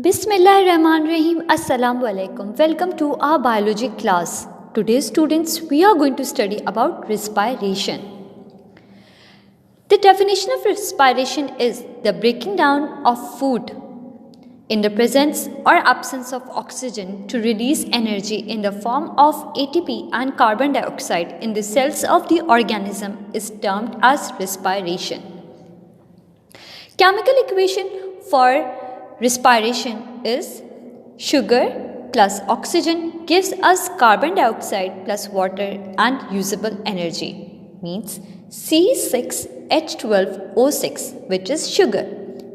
Bismillahirrahmanirrahim. Assalamu alaikum. Welcome to our biology class. Today, students, we are going to study about respiration. The definition of respiration is the breaking down of food in the presence or absence of oxygen to release energy in the form of ATP and carbon dioxide in the cells of the organism is termed as respiration. Chemical equation for respiration is sugar plus oxygen gives us carbon dioxide plus water and usable energy, means C6H12O6, which is sugar,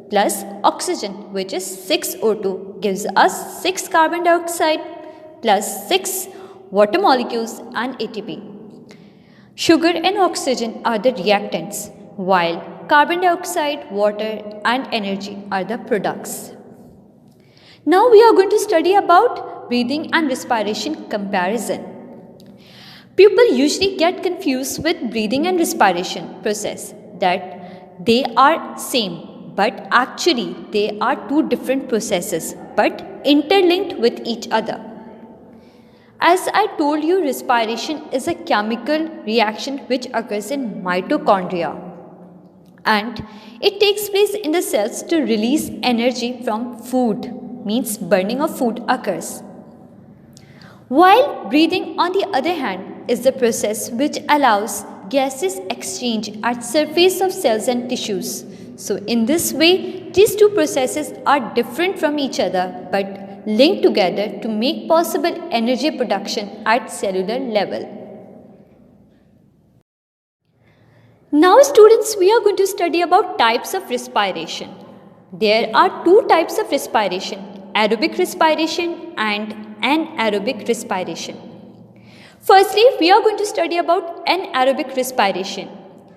plus oxygen, which is 6O2, gives us 6 carbon dioxide plus 6 water molecules and ATP. Sugar and oxygen are the reactants, while carbon dioxide, water and energy are the products. Now we are going to study about breathing and respiration comparison. People usually get confused with breathing and respiration process, that they are same, but actually they are two different processes but interlinked with each other. As I told you, respiration is a chemical reaction which occurs in mitochondria, and it takes place in the cells to release energy from food, means burning of food occurs. While breathing, on the other hand, is the process which allows gases exchange at surface of cells and tissues. So in this way, these two processes are different from each other but linked together to make possible energy production at cellular level. Now students, we are going to study about types of respiration. There are two types of respiration, aerobic respiration and anaerobic respiration. Firstly, we are going to study about anaerobic respiration.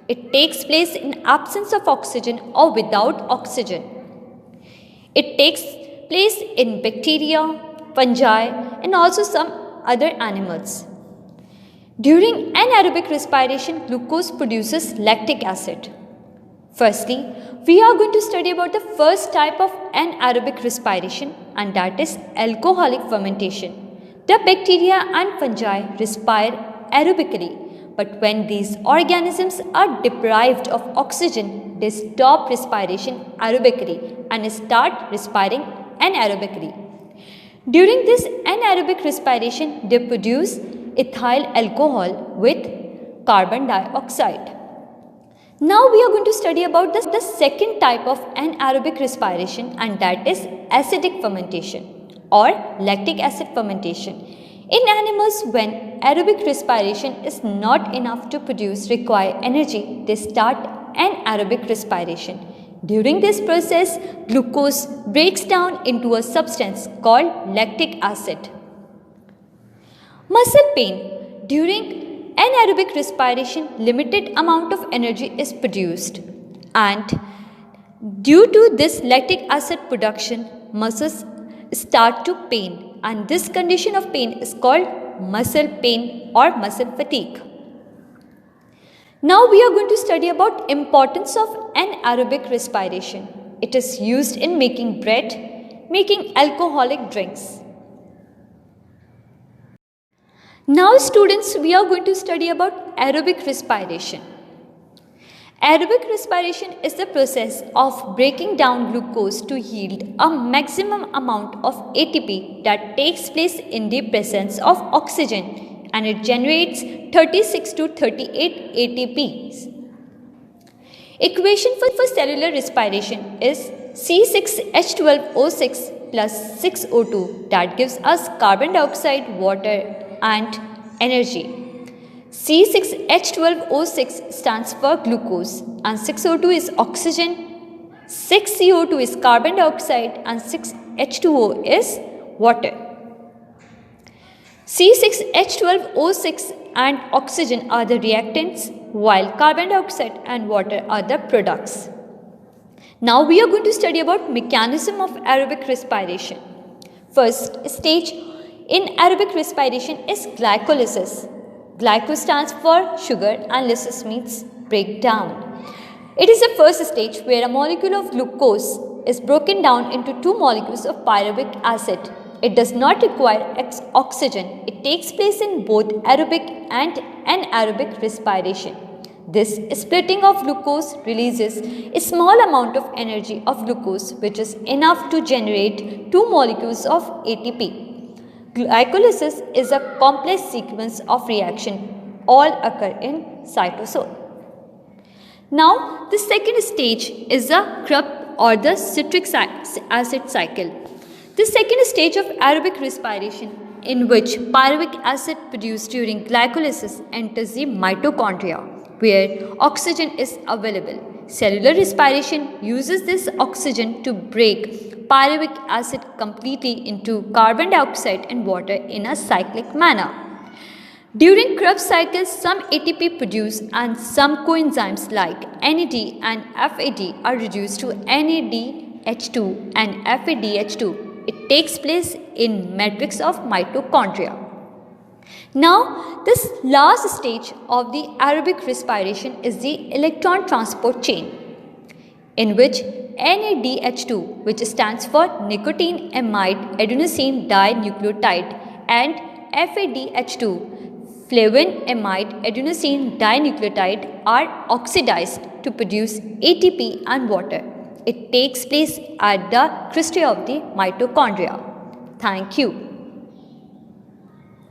It takes place in absence of oxygen or without oxygen. It takes place in bacteria, fungi and also some other animals. During anaerobic respiration, glucose produces lactic acid. Firstly, we are going to study about the first type of anaerobic respiration, and that is alcoholic fermentation. The bacteria and fungi respire aerobically, but when these organisms are deprived of oxygen, they stop respiration aerobically and start respiring anaerobically. During this anaerobic respiration, they produce ethyl alcohol with carbon dioxide. Now we are going to study about the second type of anaerobic respiration, and that is acidic fermentation or lactic acid fermentation. In animals, when aerobic respiration is not enough to produce required energy, they start anaerobic respiration. During this process, glucose breaks down into a substance called lactic acid. Muscle pain. During anaerobic respiration, limited amount of energy is produced, and due to this lactic acid production, muscles start to pain, and this condition of pain is called muscle pain or muscle fatigue. Now we are going to study about importance of anaerobic respiration. It is used in making bread, making alcoholic drinks. Now students, we are going to study about aerobic respiration. Aerobic respiration is the process of breaking down glucose to yield a maximum amount of ATP that takes place in the presence of oxygen, and it generates 36 to 38 ATPs. Equation for cellular respiration is C6H12O6 plus 6O2, that gives us carbon dioxide, water and energy. C6H12O6 stands for glucose and 6O2 is oxygen, 6CO2 is carbon dioxide and 6H2O is water. C6H12O6 and oxygen are the reactants, while carbon dioxide and water are the products. Now we are going to study about mechanism of aerobic respiration. First stage in aerobic respiration is glycolysis. Glyco stands for sugar and lysis means breakdown. It is the first stage where a molecule of glucose is broken down into two molecules of pyruvic acid. It does not require oxygen. It takes place in both aerobic and anaerobic respiration. This splitting of glucose releases a small amount of energy of glucose, which is enough to generate two molecules of ATP. Glycolysis is a complex sequence of reaction. All occur in cytosol. Now, the second stage is the Krupp or the citric acid cycle. The second stage of aerobic respiration, in which pyruvic acid produced during glycolysis enters the mitochondria, where oxygen is available. Cellular respiration uses this oxygen to break pyruvic acid completely into carbon dioxide and water in a cyclic manner. During Krebs cycles, some ATP produced and some coenzymes like NAD and FAD are reduced to NADH2 and FADH2. It takes place in matrix of mitochondria. Now, this last stage of the aerobic respiration is the electron transport chain, in which NADH2, which stands for nicotine amide adenosine dinucleotide, and FADH2, flavin amide adenosine dinucleotide, are oxidized to produce ATP and water. It takes place at the cristae of the mitochondria. Thank you.